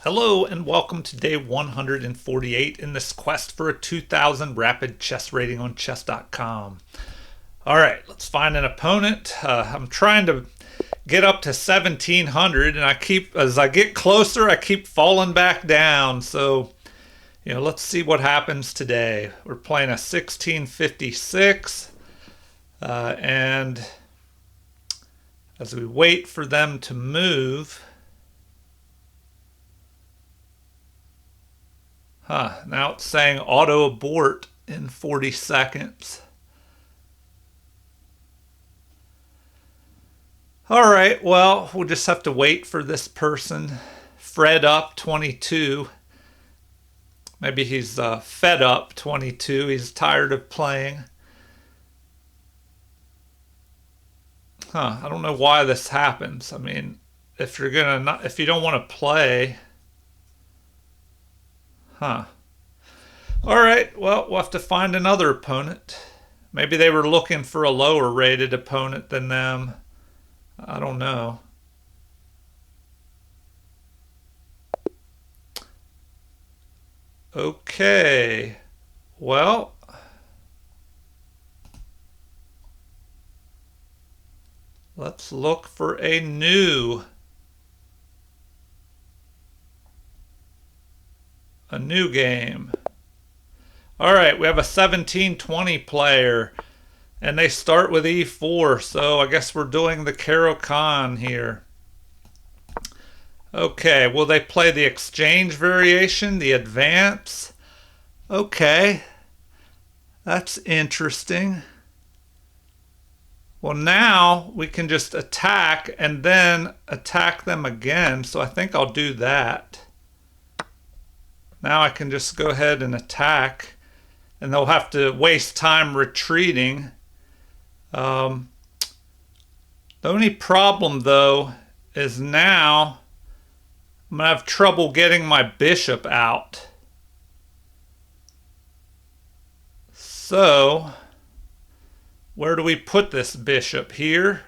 Hello and welcome to day 148 in this quest for a 2000 rapid chess rating on chess.com. All right, let's find an opponent. I'm trying to get up to 1700 and as I get closer, I keep falling back down. So, let's see what happens today. We're playing a 1656 and as we wait for them to move, now it's saying auto abort in 40 seconds. All right, well, we'll just have to wait for this person. Fred up 22. Maybe he's fed up 22. He's tired of playing. I don't know why this happens. I mean, if you don't want to play, All right, well, we'll have to find another opponent. Maybe they were looking for a lower rated opponent than them. I don't know. Okay. Well, let's look for a new game. All right, we have a 1720 player, and they start with e4, so I guess we're doing the Caro-Kann here. Okay, will they play the exchange variation, the advance? Okay, that's interesting. Well, now we can just attack and then attack them again, so I think I'll do that. Now I can just go ahead and attack, and they'll have to waste time retreating. The only problem, though, is now I'm going to have trouble getting my bishop out. So, where do we put this bishop? Here?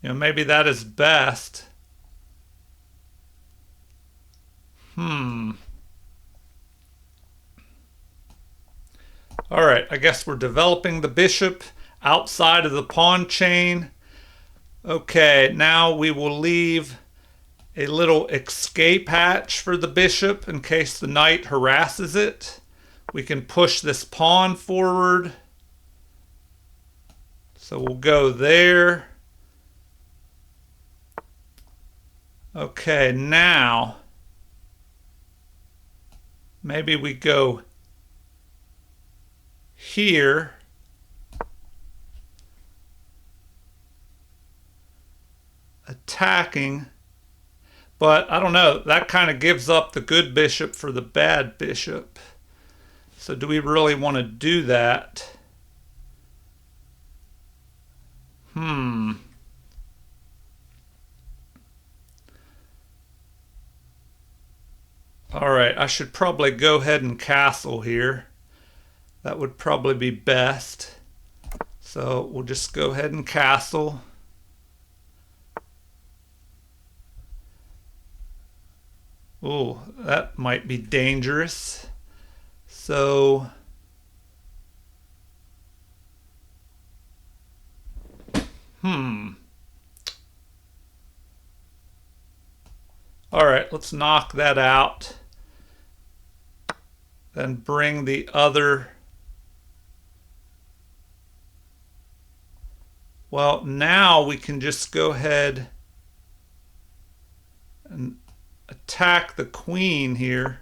Maybe that is best. All right, I guess we're developing the bishop outside of the pawn chain. Okay, now we will leave a little escape hatch for the bishop in case the knight harasses it. We can push this pawn forward. So we'll go there. Okay, now maybe we go here. Attacking. But I don't know, that kind of gives up the good bishop for the bad bishop. So do we really want to do that? All right, I should probably go ahead and castle here. That would probably be best. So we'll just go ahead and castle. Oh, that might be dangerous. So, all right, let's knock that out. Then bring the other. Well, now we can just go ahead and attack the queen here.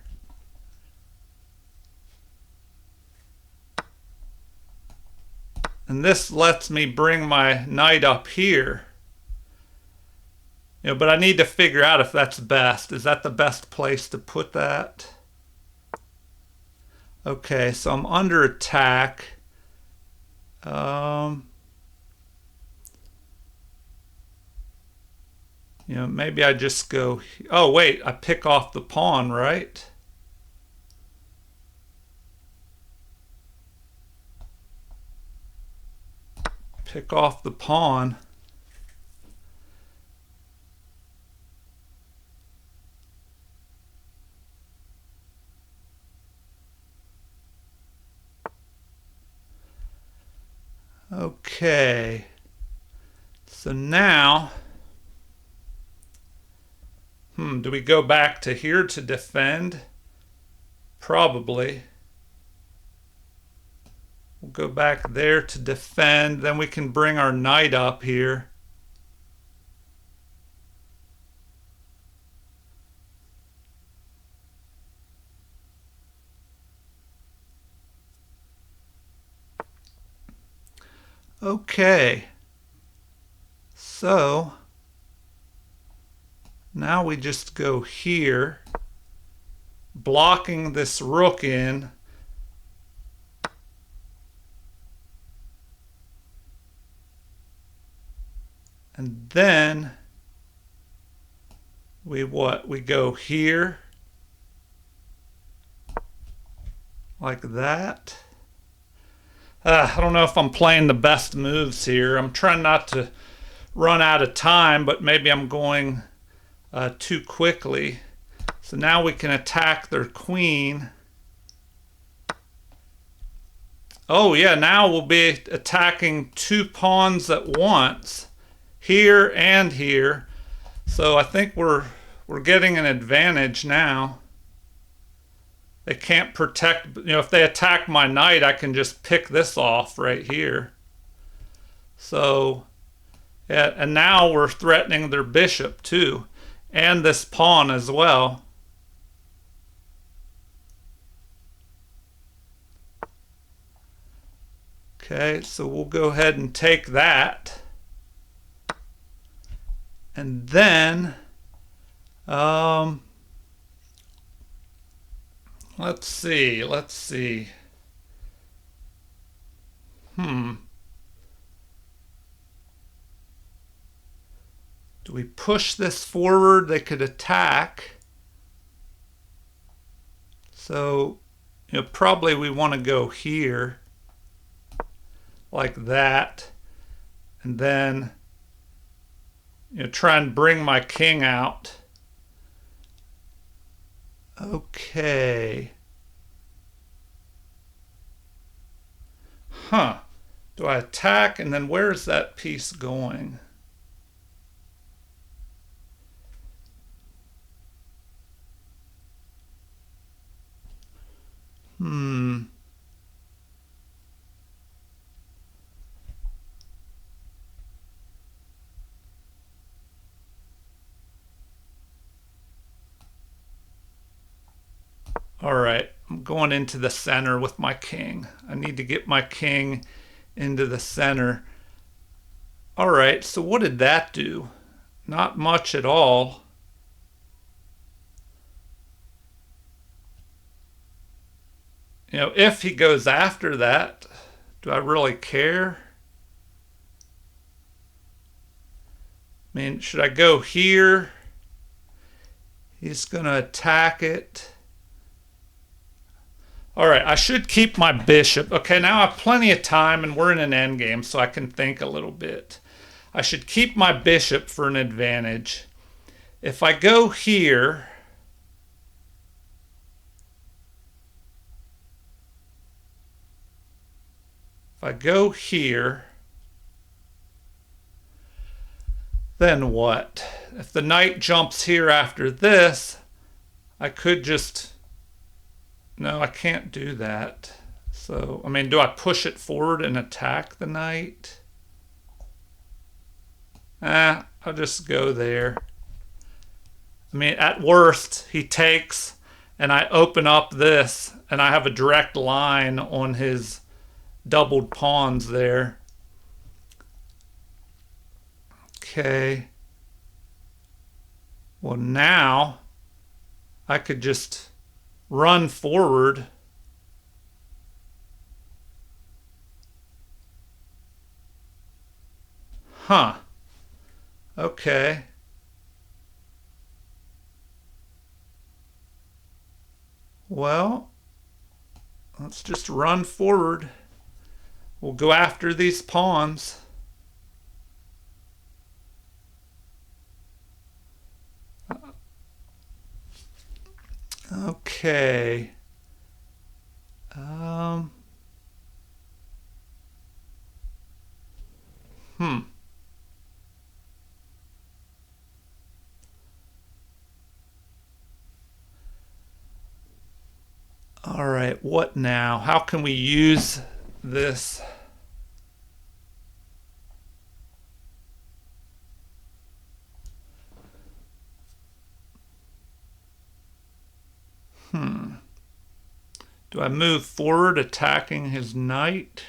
And this lets me bring my knight up here. But I need to figure out if that's best. Is that the best place to put that? Okay, so I'm under attack. Maybe I just go. Oh, wait, I pick off the pawn, right? Pick off the pawn. Okay. So now, do we go back to here to defend? Probably. We'll go back there to defend. Then we can bring our knight up here. Okay. So now we just go here, blocking this rook in. And then we go here like that. I don't know if I'm playing the best moves here. I'm trying not to run out of time, but maybe I'm going too quickly. So now we can attack their queen. Oh yeah, now we'll be attacking two pawns at once, here and here. So I think we're getting an advantage now. They can't protect, if they attack my knight, I can just pick this off right here. So, yeah, and now we're threatening their bishop too, and this pawn as well. Okay, so we'll go ahead and take that. And then, let's see. Do we push this forward? They could attack. So, probably we want to go here, like that, and then, try and bring my king out. Okay. Do I attack, and then where's that piece going? All right, I'm going into the center with my king. I need to get my king into the center. All right, so what did that do? Not much at all. If he goes after that, do I really care? I mean, should I go here? He's going to attack it. All right, I should keep my bishop. Okay, now I have plenty of time and we're in an endgame, so I can think a little bit. I should keep my bishop for an advantage. If I go here, then what? If the knight jumps here after this, I could just... No, I can't do that. So, I mean, do I push it forward and attack the knight? I'll just go there. I mean, at worst, he takes, and I open up this, and I have a direct line on his doubled pawns there. Okay. Well, now I could just run forward. Okay. Well, let's just run forward. We'll go after these pawns. Okay. All right, what now? How can we use this? Do I move forward attacking his knight?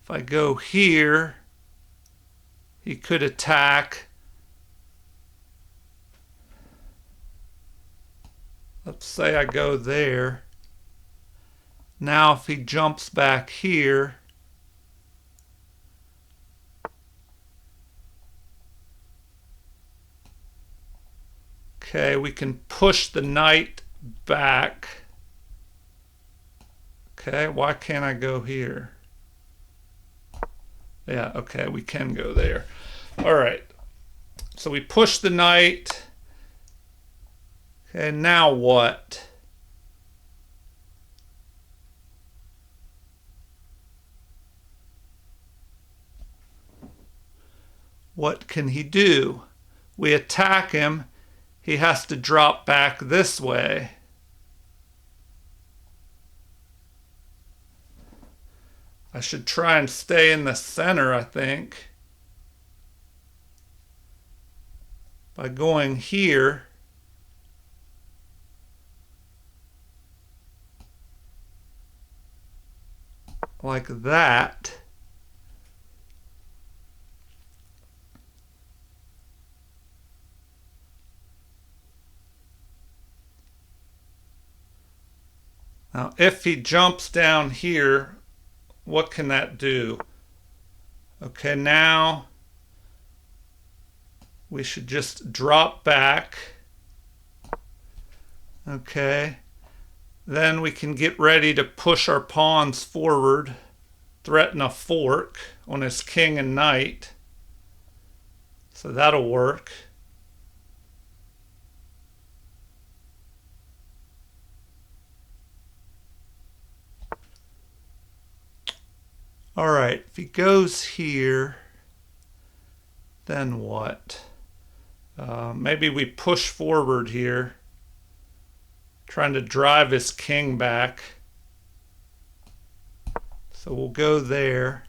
If I go here, he could attack. Let's say I go there. Now if he jumps back here, okay, we can push the knight back. Okay, why can't I go here? Yeah, okay, we can go there. All right, so we push the knight. Okay, now what? What can he do? We attack him. He has to drop back this way. I should try and stay in the center, I think. By going here. Like that. Now, if he jumps down here, what can that do? Okay, now we should just drop back. Okay. Then we can get ready to push our pawns forward, threaten a fork on his king and knight. So that'll work. All right, if he goes here, then what? Maybe we push forward here, trying to drive his king back. So we'll go there,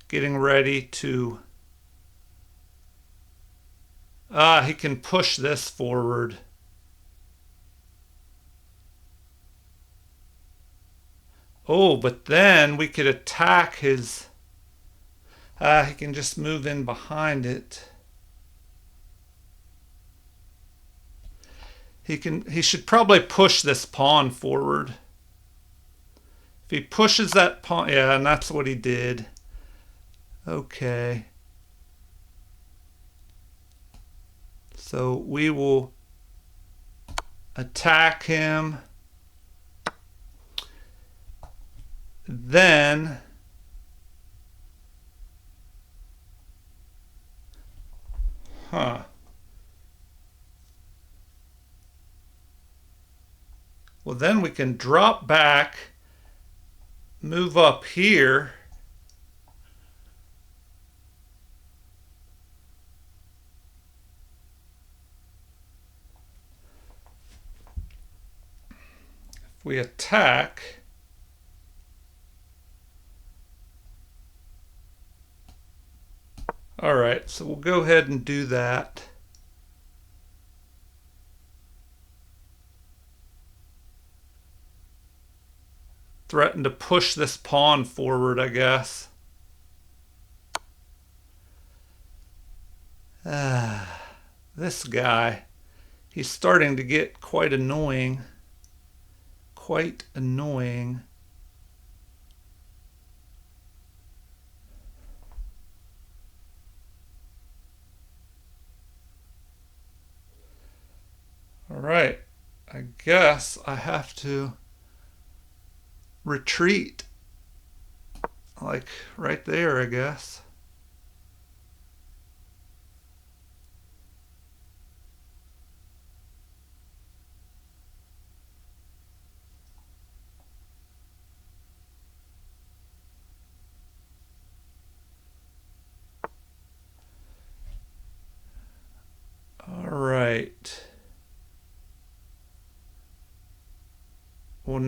getting ready to... he can push this forward. Oh, but then we could attack his... he can just move in behind it. He should probably push this pawn forward. If he pushes that pawn, yeah, and that's what he did. Okay. So we will attack him. Then well, then we can drop back, move up here. If we attack, all right, so we'll go ahead and do that. Threaten to push this pawn forward, I guess. This guy, he's starting to get quite annoying. Quite annoying. All right, I guess I have to retreat. Like right there, I guess. All right.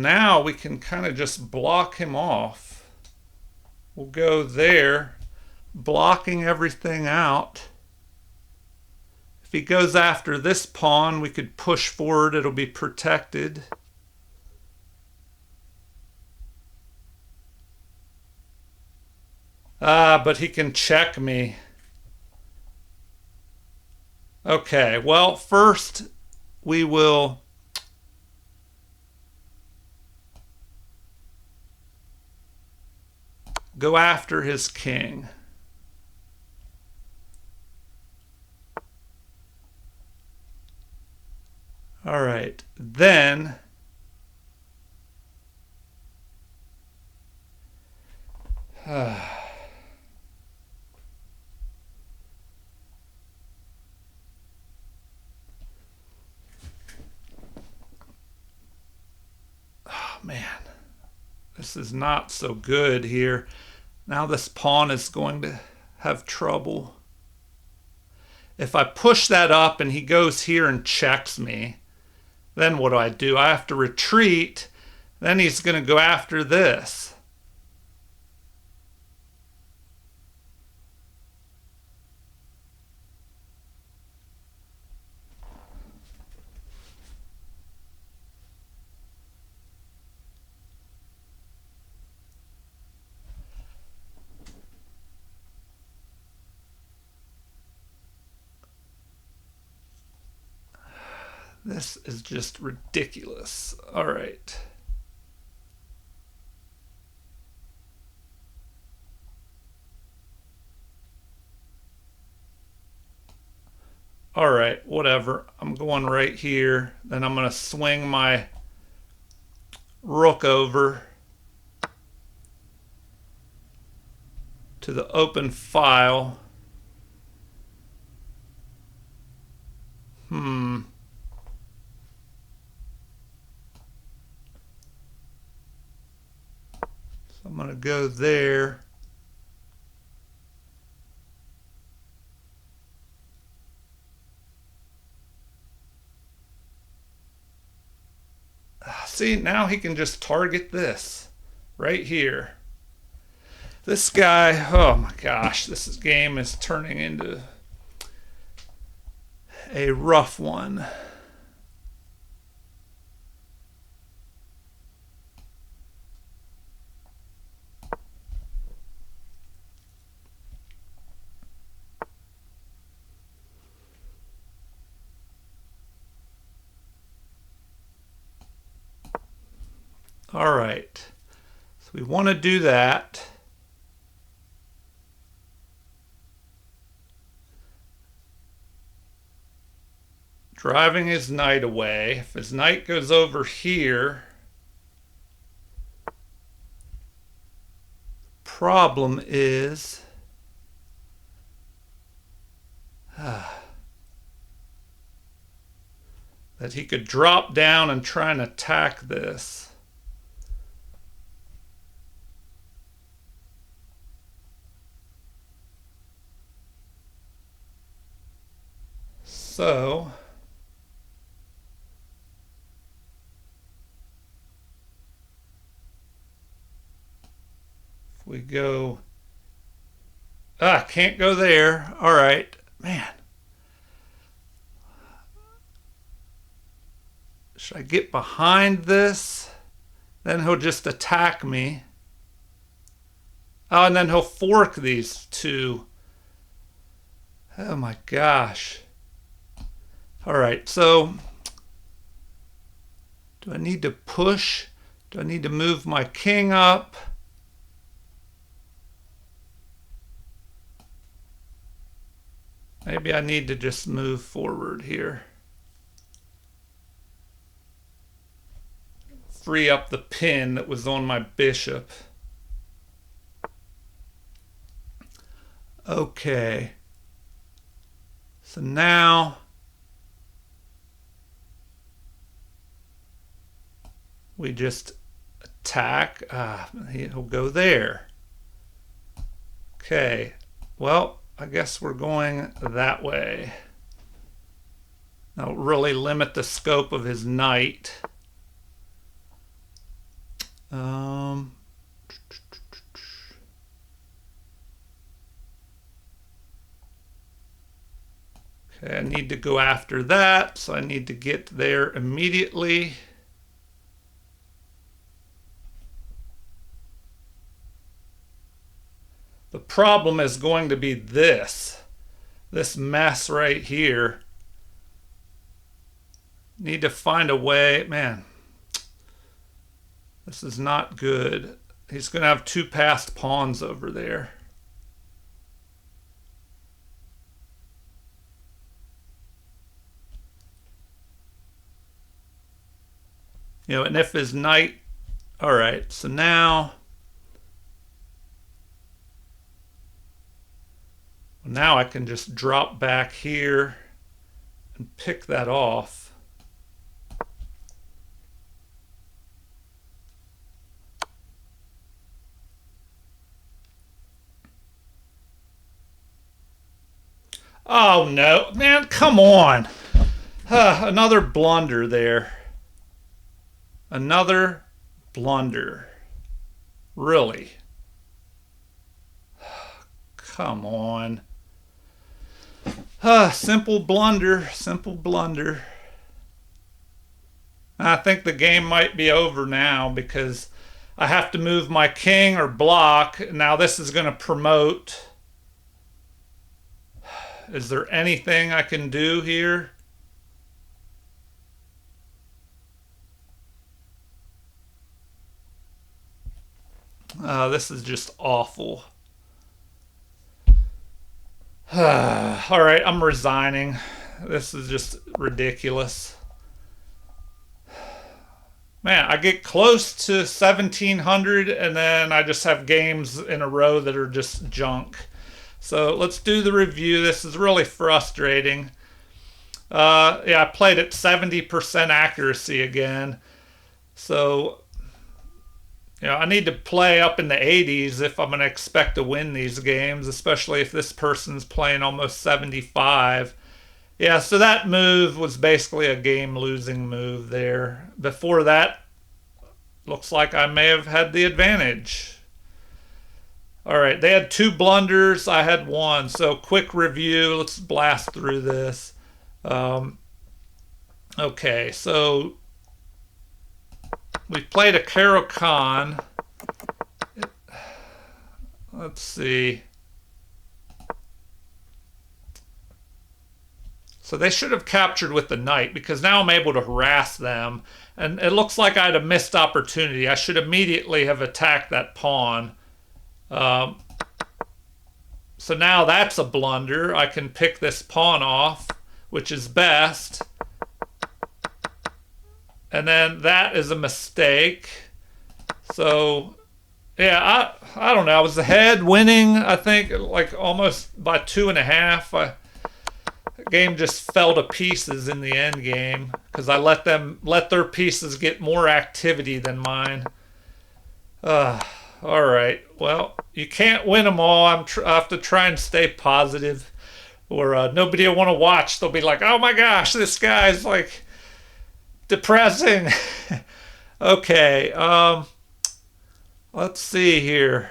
now we can kind of just block him off. We'll go there, blocking everything out. If he goes after this pawn, we could push forward. It'll be protected. But he can check me. Okay, well, first we will go after his king. All right, then man, this is not so good here. Now this pawn is going to have trouble. If I push that up and he goes here and checks me, then what do? I have to retreat. Then he's going to go after this. This is just ridiculous. All right. All right, whatever. I'm going right here. Then I'm going to swing my rook over to the open file. I'm going to go there. See, now he can just target this right here. This guy, oh my gosh, this game is turning into a rough one. All right, so we want to do that. Driving his knight away. If his knight goes over here, problem is that he could drop down and try and attack this. So if we go, can't go there. All right, man. Should I get behind this? Then he'll just attack me. Oh, and then he'll fork these two. Oh my gosh. All right, so do I need to push? Do I need to move my king up? Maybe I need to just move forward here. Free up the pin that was on my bishop. Okay. So now we just attack. He'll go there. Okay. Well, I guess we're going that way. That'll really limit the scope of his knight. Um, okay, I need to go after that, so I need to get there immediately. The problem is going to be this mess right here. Need to find a way. Man, this is not good. He's going to have two passed pawns over there. You know, and if his knight... All right, so now I can just drop back here and pick that off. Oh no, man, come on. Another blunder there. Another blunder. Really? Come on. Simple blunder, simple blunder. I think the game might be over now because I have to move my king or block. Now this is going to promote. Is there anything I can do here? This is just awful. All right, I'm resigning. This is just ridiculous. Man, I get close to 1700 and then I just have games in a row that are just junk. So let's do the review. This is really frustrating. Yeah, I played at 70% accuracy again. So, you know, I need to play up in the 80s if I'm going to expect to win these games, especially if this person's playing almost 75. Yeah, so that move was basically a game-losing move there. Before that, looks like I may have had the advantage. All right, they had two blunders. I had one. So quick review. Let's blast through this. Okay, so we played a Caro-Kann. Let's see. So they should have captured with the knight because now I'm able to harass them. And it looks like I had a missed opportunity. I should immediately have attacked that pawn. So now that's a blunder. I can pick this pawn off, which is best. And then that is a mistake. So, yeah, I don't know. I was ahead, winning, I think, like almost by 2.5. The game just fell to pieces in the end game because I let their pieces get more activity than mine. All right. Well, you can't win them all. I have to try and stay positive, or nobody will want to watch. They'll be like, "Oh my gosh, this guy's like depressing." Okay. Let's see here.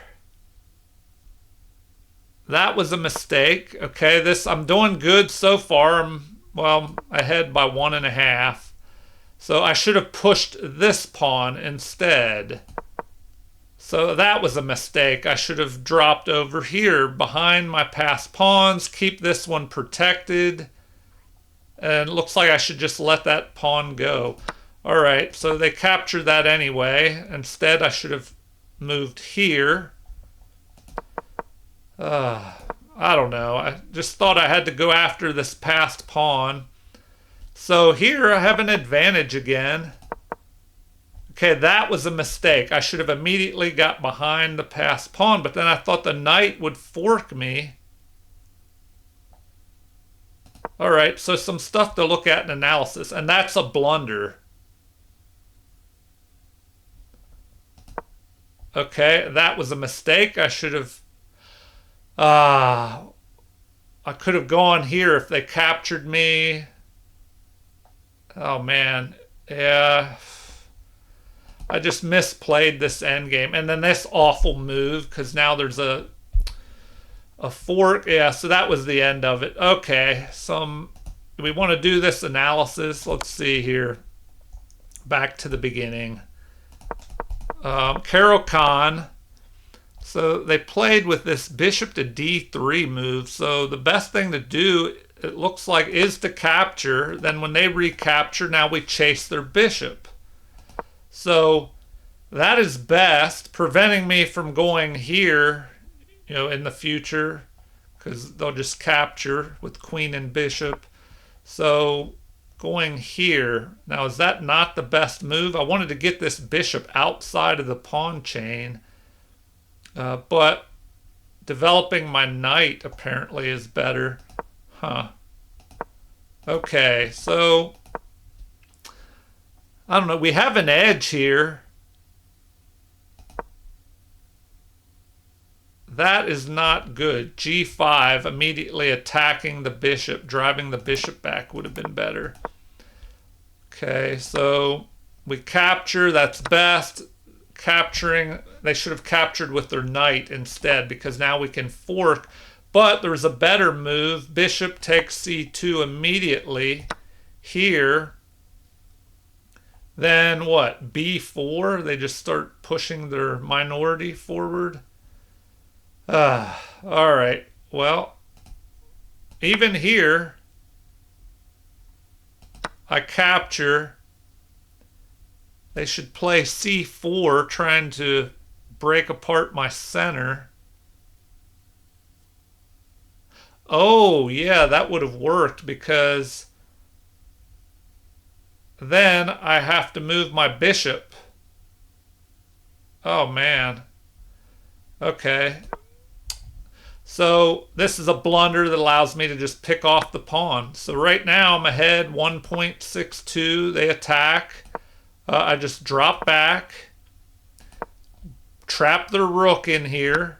That was a mistake. Okay, I'm doing good so far. I'm ahead by 1.5. So I should have pushed this pawn instead. So that was a mistake. I should have dropped over here behind my passed pawns, keep this one protected. And it looks like I should just let that pawn go. All right, so they captured that anyway. Instead, I should have moved here. I don't know. I just thought I had to go after this passed pawn. So here I have an advantage again. Okay, that was a mistake. I should have immediately got behind the passed pawn, but then I thought the knight would fork me. All right, so some stuff to look at in analysis, and that's a blunder. Okay, that was a mistake. I should have... I could have gone here if they captured me. Oh, man. Yeah. I just misplayed this endgame. And then this awful move, because now there's a fork. Yeah, so that was the end of it. Okay, we want to do this analysis. Let's see here. Back to the beginning. Caro-Kann. So they played with this bishop to d3 move. So the best thing to do, it looks like, is to capture. Then when they recapture, now we chase their bishop. So that is best, preventing me from going here, in the future, because they'll just capture with queen and bishop. So going here. Now, is that not the best move? I wanted to get this bishop outside of the pawn chain, but developing my knight apparently is better. Huh. Okay, so I don't know. We have an edge here. That is not good. G5, immediately attacking the bishop, driving the bishop back would have been better. Okay, so we capture, that's best. Capturing, they should have captured with their knight instead, because now we can fork. But there's a better move. Bishop takes c2 immediately here. Then what? b4, they just start pushing their minority forward. All right, well, even here, I capture. They should play c4, trying to break apart my center. Oh, yeah, that would have worked, because then I have to move my bishop. Oh, man. Okay. So this is a blunder that allows me to just pick off the pawn. So right now I'm ahead 1.62. They attack. I just drop back, trap their rook in here.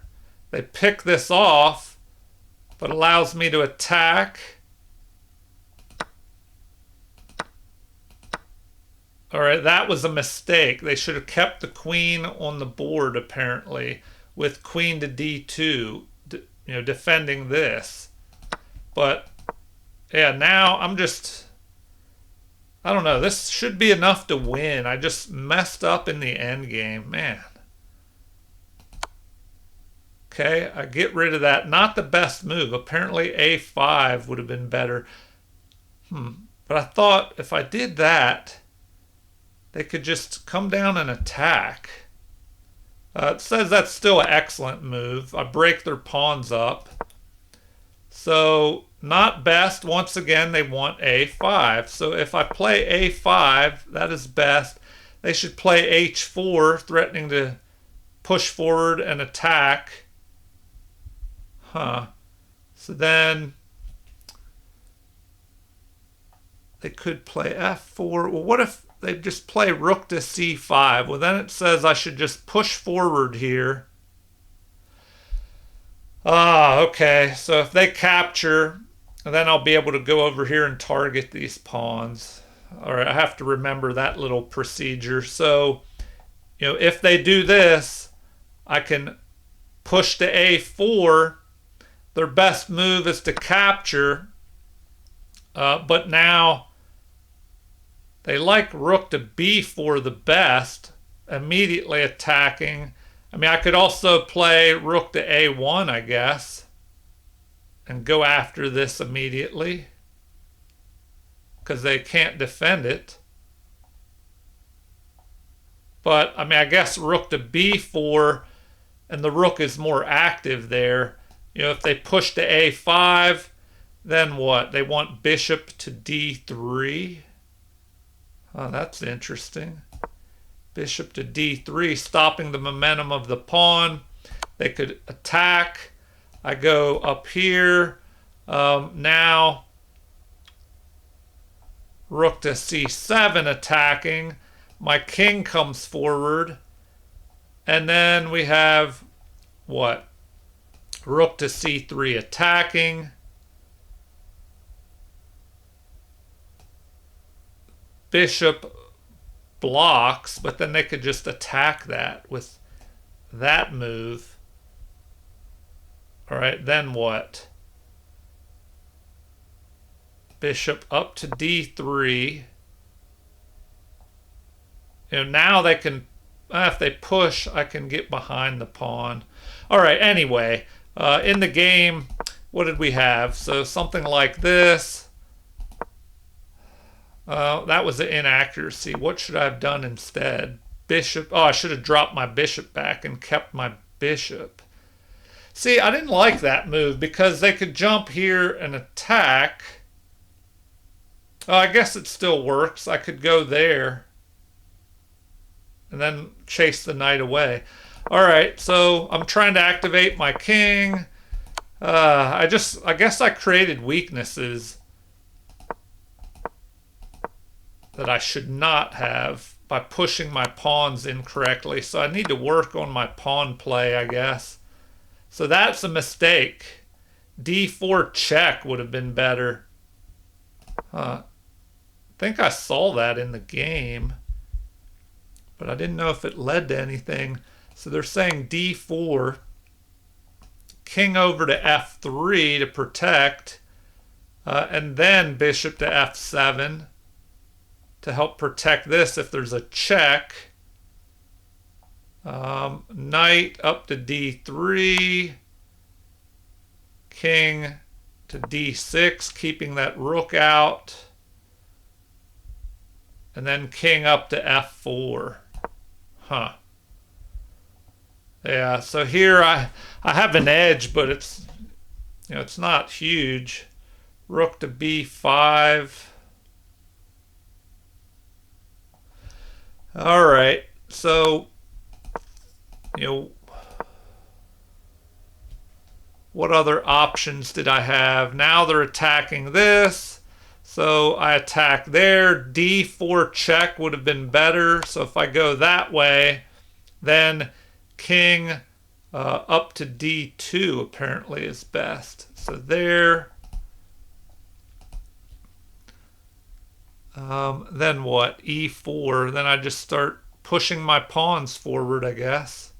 They pick this off, but allows me to attack. All right, that was a mistake. They should have kept the queen on the board, apparently, with queen to d2. Defending this. But yeah, now I'm just, I don't know, this should be enough to win. I just messed up in the end game, man. Okay, I get rid of that. Not the best move. Apparently a5 would have been better. But I thought if I did that, they could just come down and attack. It says that's still an excellent move. I break their pawns up. So not best. Once again, they want a5. So if I play a5, that is best. They should play h4, threatening to push forward and attack. Huh. So then they could play f4. Well, what if they just play rook to c5? Well, then it says I should just push forward here. Okay. So if they capture, then I'll be able to go over here and target these pawns. All right, I have to remember that little procedure. So, if they do this, I can push to a4. Their best move is to capture, but now they like rook to b4 the best, immediately attacking. I mean, I could also play rook to a1, I guess, and go after this immediately, because they can't defend it. But, I mean, I guess rook to b4, and the rook is more active there. If they push to a5, then what? They want bishop to d3. Oh, that's interesting. Bishop to d3, stopping the momentum of the pawn. They could attack. I go up here. Now, rook to c7 attacking. My king comes forward. And then we have, what? Rook to c3 attacking. Bishop blocks, but then they could just attack that with that move. All right, then what? Bishop up to d3. Now they can, if they push, I can get behind the pawn. All right, anyway, in the game, what did we have? So something like this. That was an inaccuracy. What should I have done instead? Bishop. Oh, I should have dropped my bishop back and kept my bishop. See, I didn't like that move because they could jump here and attack. Oh, I guess it still works. I could go there and then chase the knight away. All right, so I'm trying to activate my king. I guess I created weaknesses that I should not have by pushing my pawns incorrectly. So I need to work on my pawn play, I guess. So that's a mistake. d4 check would have been better. I think I saw that in the game, but I didn't know if it led to anything. So they're saying d4, king over to f3 to protect, and then bishop to f7 to help protect this if there's a check. Knight up to d3, king to d6, keeping that rook out, and then king up to f4. Huh. Yeah, so here I have an edge, but it's it's not huge. Rook to b5. All right, so what other options did I have? Now they're attacking this, so I attack there. d4 check would have been better, so if I go that way, then king up to d2 apparently is best. So there. Then what? e4. Then I just start pushing my pawns forward, I guess.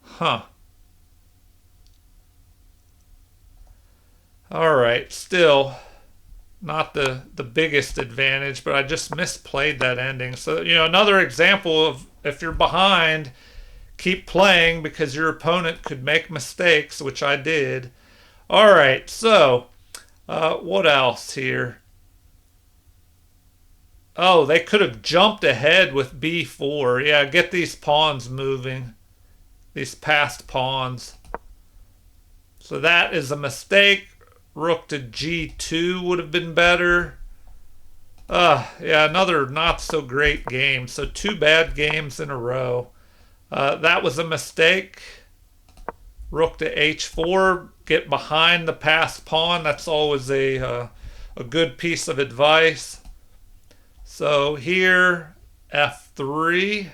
Huh. All right. Still not the biggest advantage, but I just misplayed that ending. So, another example of if you're behind, keep playing because your opponent could make mistakes, which I did. All right. So, what else here? Oh, they could have jumped ahead with b4. Yeah, get these pawns moving. These passed pawns. So that is a mistake. Rook to g2 would have been better. Yeah, another not so great game. So 2 bad games in a row. That was a mistake. Rook to h4. Get behind the passed pawn. That's always a good piece of advice. So here, f3.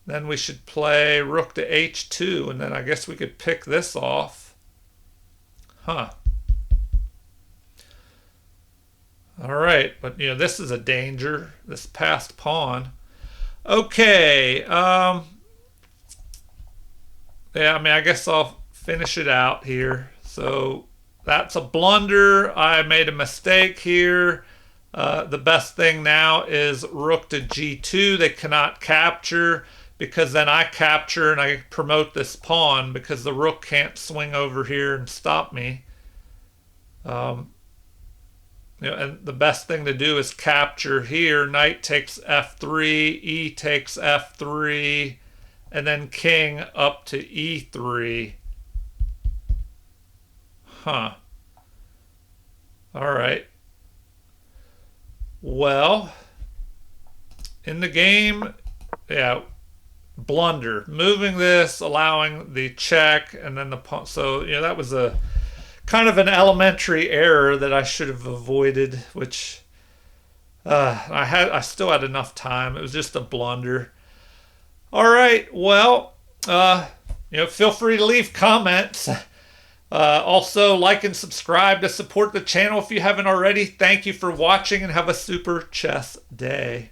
Then we should play rook to h2, and then I guess we could pick this off. Huh. All right, but this is a danger, this passed pawn. Okay. Yeah, I guess I'll finish it out here. So that's a blunder. I made a mistake here. The best thing now is rook to g2. They cannot capture because then I capture and I promote this pawn because the rook can't swing over here and stop me. And the best thing to do is capture here. Knight takes f3, e takes f3, and then king up to e3. Huh. All right. Well, in the game, yeah, blunder. Moving this, allowing the check, and then the pawn. So, that was a kind of an elementary error that I should have avoided, which I still had enough time. It was just a blunder. All right, well, feel free to leave comments. Also, like and subscribe to support the channel if you haven't already. Thank you for watching and have a super chess day.